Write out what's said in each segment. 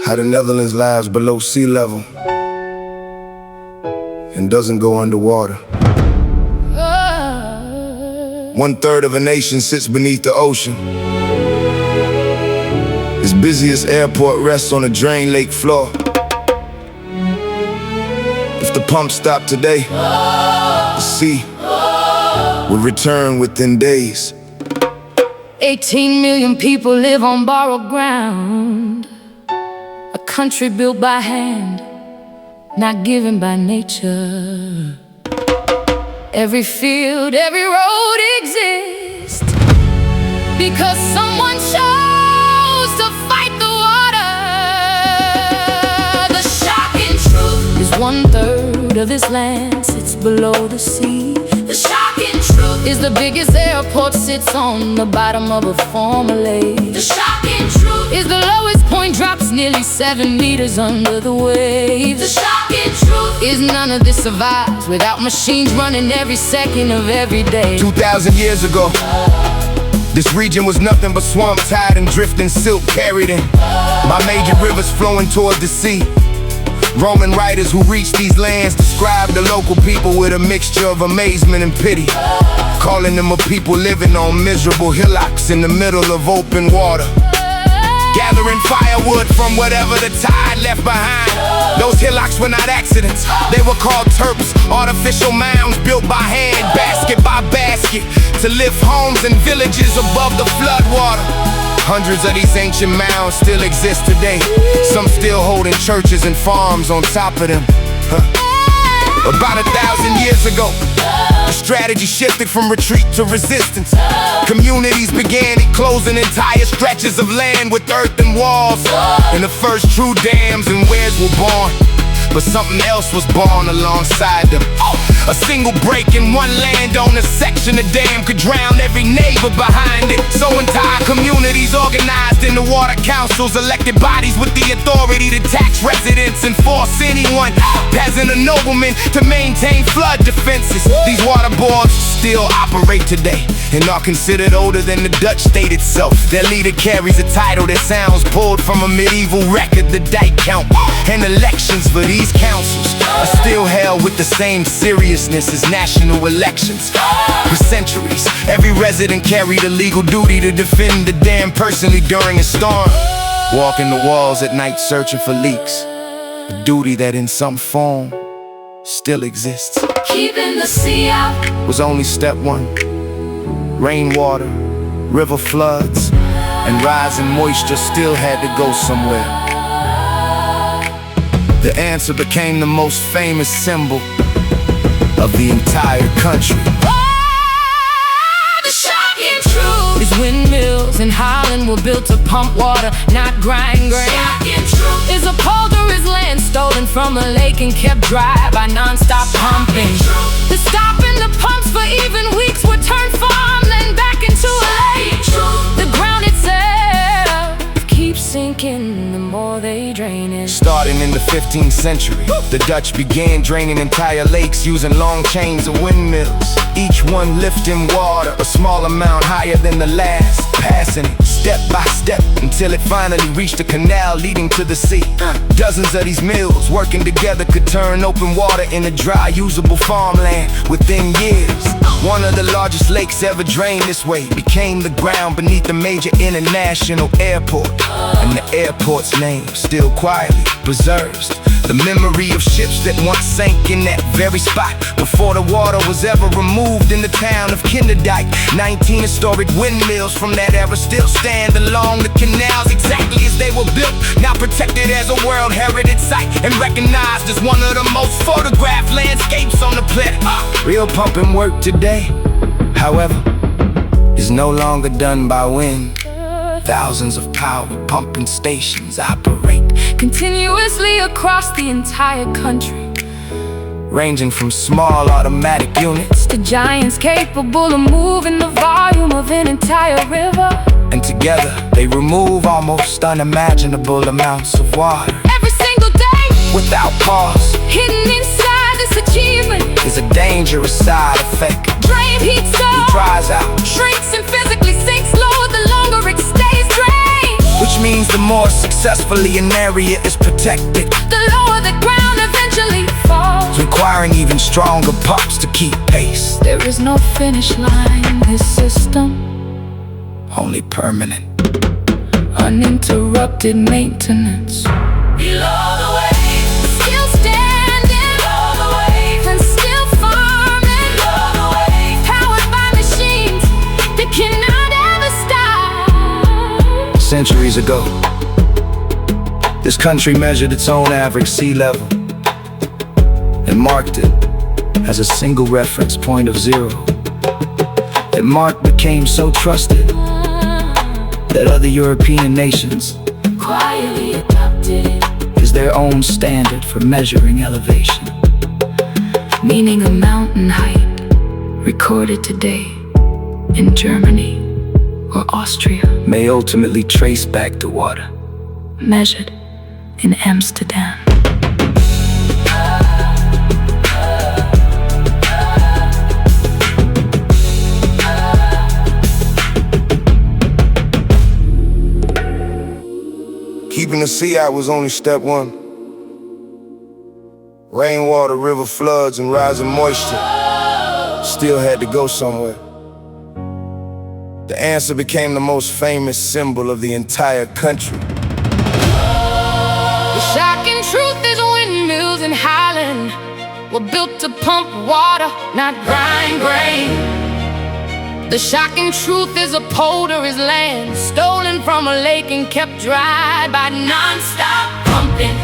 How the Netherlands lies below sea level and doesn't go underwater. 1/3 of a nation sits beneath the ocean. Its busiest airport rests on a drain lake floor. If the pump stopped today, the sea would return within days. 18 million people live on borrowed ground. A country built by hand, not given by nature. Every field, every road exists because someone chose to fight the water. The shocking truth is 1/3 of this land sits below the sea. The shocking truth is the biggest airport sits on the bottom of a former lake. The shocking truth is the lowest point drops nearly 7 meters under the waves. The shocking truth is none of this survives without machines running every second of every day. 2,000 years ago, this region was nothing but swamp tide and drifting silt carried in by major rivers flowing toward the sea. Roman writers who reached these lands described the local people with a mixture of amazement and pity, calling them a people living on miserable hillocks in the middle of open water, gathering firewood from whatever the tide left behind. Those hillocks were not accidents. They were called terps, artificial mounds built by hand, basket by basket, to lift homes and villages above the floodwater. Hundreds of these ancient mounds still exist today, some still holding churches and farms on top of them. About 1,000 years ago, the strategy shifted from retreat to resistance. Communities began enclosing entire stretches of land with earthen walls, and the first true dams and weirs were born. But something else was born alongside them. A single break in one landowner's section of dam could drown every neighbor behind it. So entire communities organized into water councils, elected bodies with the authority to tax residents and force anyone, peasant or nobleman, to maintain flood defenses. These water boards still operate today and are considered older than the Dutch state itself. Their leader carries a title that sounds pulled from a medieval record, the Dike Count. And elections for these councils are still held with the same seriousness as national elections. For centuries, every resident carried a legal duty to defend the dam personally during a storm, walking the walls at night searching for leaks, a duty that in some form still exists. Keeping the sea out was only step one. Rainwater, river floods, and rising moisture still had to go somewhere. The answer became the most famous symbol of the entire country. The shocking truth is windmills in Holland were built to pump water, not grind grain. Shocking truth is a pulverized land stolen from a lake and kept dry by non-stop pumping. The stopping the pumps for even weeks would turn farmland back into a lake. The ground itself keeps sinking the more they drain it. Starting in the 15th century, the Dutch began draining entire lakes using long chains of windmills, each one lifting water a small amount higher than the last, passing it step by step until it finally reached a canal leading to the sea. Dozens of these mills working together could turn open water into dry, usable farmland within years. One of the largest lakes ever drained this way became the ground beneath a major international airport, and the airport's name still quietly preserves the memory of ships that once sank in that very spot before the water was ever removed in the town of Kinderdijk. 19 historic windmills from that era still stand along the canals exactly as they were built, now protected as a World Heritage Site and recognized as one of the most photographed landscapes on the planet. Real pumping work today, however, is no longer done by wind. Thousands of power pumping stations operate continuously across the entire country, ranging from small automatic units to giants capable of moving the volume of an entire river. And together they remove almost unimaginable amounts of water Every single day, without pause. hidden inside this achievement is a dangerous side effect. Drain heats up, It dries out, shrinks and physically sinks lower the longer it stays drained. which means the more successful successfully an area is protected, the lower the ground eventually falls, requiring even stronger pumps to keep pace. There is no finish line, this system, Only permanent. uninterrupted maintenance. Below the waves, still standing. Below the waves, and still farming. Below the waves, powered by machines that cannot ever stop. Centuries ago, this country measured its own average sea level and marked it as a single reference point of zero. That mark became so trusted that other European nations Quietly adopted it, is their own standard for measuring elevation. meaning a mountain height recorded today in Germany or Austria, May ultimately trace back to water. measured in Amsterdam. Keeping the sea out was only step one. Rainwater, river floods, and rising moisture still had to go somewhere. The answer became the most famous symbol of the entire country. The shocking truth is windmills in Holland were built to pump water, not grind grain. The shocking truth is a polder is land stolen from a lake and kept dry by non-stop pumping.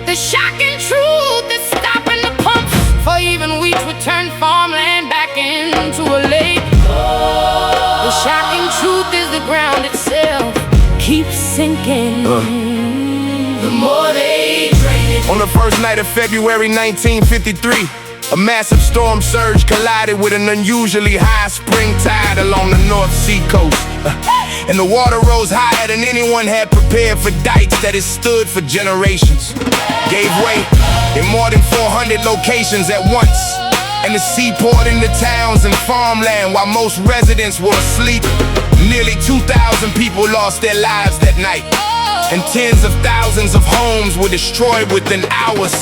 The shocking truth is stopping the pumps for even weeks would turn farmland back into a lake. The shocking truth is the ground itself keeps sinking. The more they drain it. On the first night of February 1953, a massive storm surge collided with an unusually high spring tide along the North Sea coast. And the water rose higher than anyone had prepared for dikes that had stood for generations. Gave way in more than 400 locations at once. And the sea poured into towns and farmland while most residents were asleep. Nearly 2,000 people lost their lives that night. And tens of thousands of homes were destroyed within hours.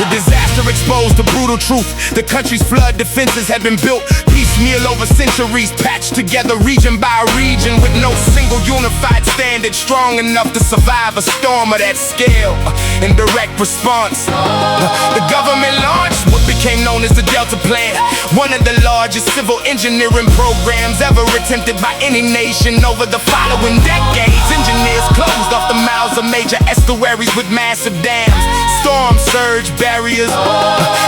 The disaster exposed the brutal truth. The country's flood defenses had been built piecemeal over centuries, patched together region by region with no single unified standard strong enough to survive a storm of that scale. In direct response, the government launched what became known as the Delta Plan, one of the largest civil engineering programs ever attempted by any nation over the following decades. Engineers closed off the mouths of major estuaries with massive dams, storm surge barriers,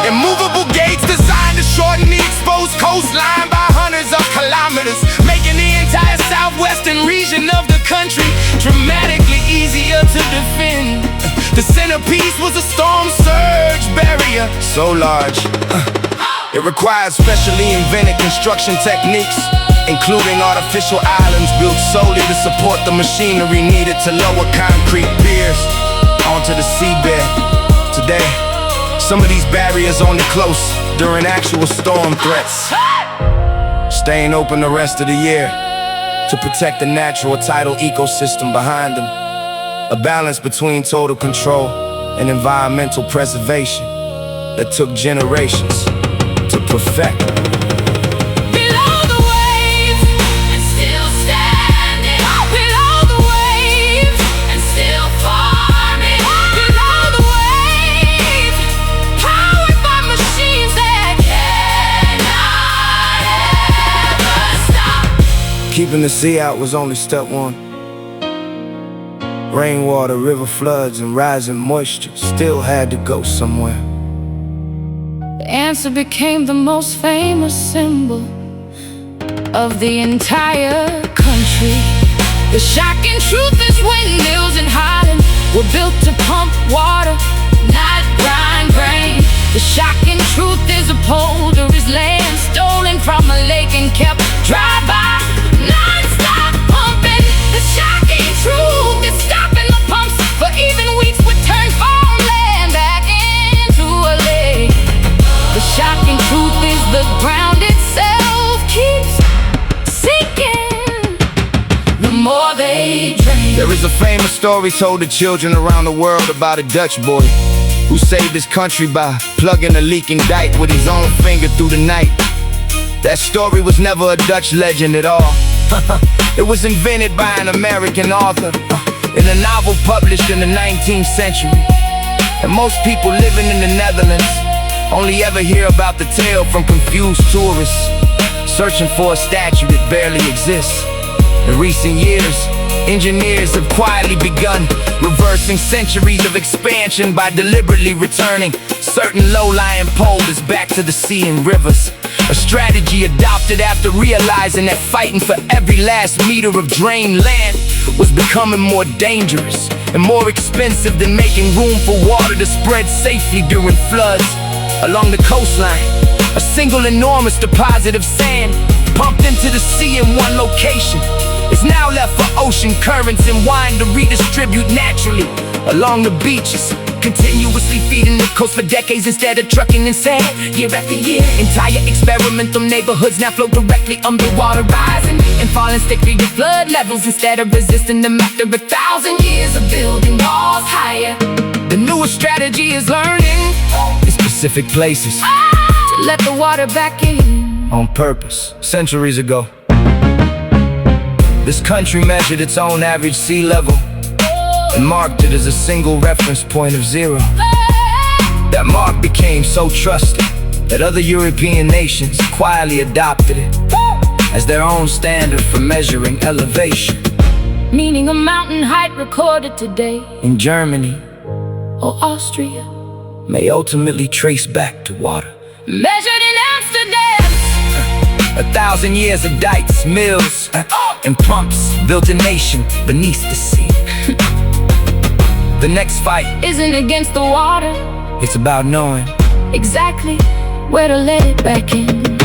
and movable gates designed to shorten the exposed coastline by hundreds of kilometers, making the entire southwestern region of the country dramatically easier to defend. The centerpiece was a storm surge barrier so large it required specially invented construction techniques, including artificial islands built solely to support the machinery needed to lower concrete piers onto the seabed. Today, some of these barriers only close during actual storm threats, staying open the rest of the year to protect the natural tidal ecosystem behind them. A balance between total control and environmental preservation that took generations to perfect. Below the waves and still standing. Below the waves and still farming. Below the waves, powered by machines that cannot ever stop. Keeping the sea out was only step one. Rainwater, river floods, and rising moisture still had to go somewhere. The answer became the most famous symbol of the entire country. The shocking truth is windmills in Holland were built to pump water, not grind grain. The shocking truth is a polder is land stolen from a lake and kept dry by non-stop pumping. The shocking truth is stopping the pumps for even weeks would turn farmland back into a lake. The shocking truth is the ground itself keeps sinking. The more they drain. There is a a famous story told to children around the world about a Dutch boy who saved his country by plugging a leaking dike with his own finger through the night. That story was never a Dutch legend at all. It was invented by an American author in a novel published in the 19th century. And most people living in the Netherlands only ever hear about the tale from confused tourists searching for a statue that barely exists. In recent years, engineers have quietly begun reversing centuries of expansion by deliberately returning certain low-lying polders back to the sea and rivers. A strategy adopted after realizing that fighting for every last meter of drained land was becoming more dangerous and more expensive than making room for water to spread safely during floods. Along the coastline, a single enormous deposit of sand pumped into the sea in one location is now left for ocean currents and wind to redistribute naturally along the beaches, continuously feeding the coast for decades instead of trucking in sand. Year after year, entire experimental neighborhoods now float directly underwater, rising and falling stickly to flood levels instead of resisting them after 1,000 years of building walls higher. The newest strategy is learning in specific places to let the water back in on purpose. Centuries ago, this country measured its own average sea level and marked it as a single reference point of zero. That mark became so trusted that other European nations quietly adopted it as their own standard for measuring elevation. Meaning a mountain height recorded today in Germany or Austria may ultimately trace back to water measured in Amsterdam. 1,000 years of dikes, mills, and pumps built a nation beneath the sea. The next fight isn't against the water, it's about knowing exactly where to let it back in.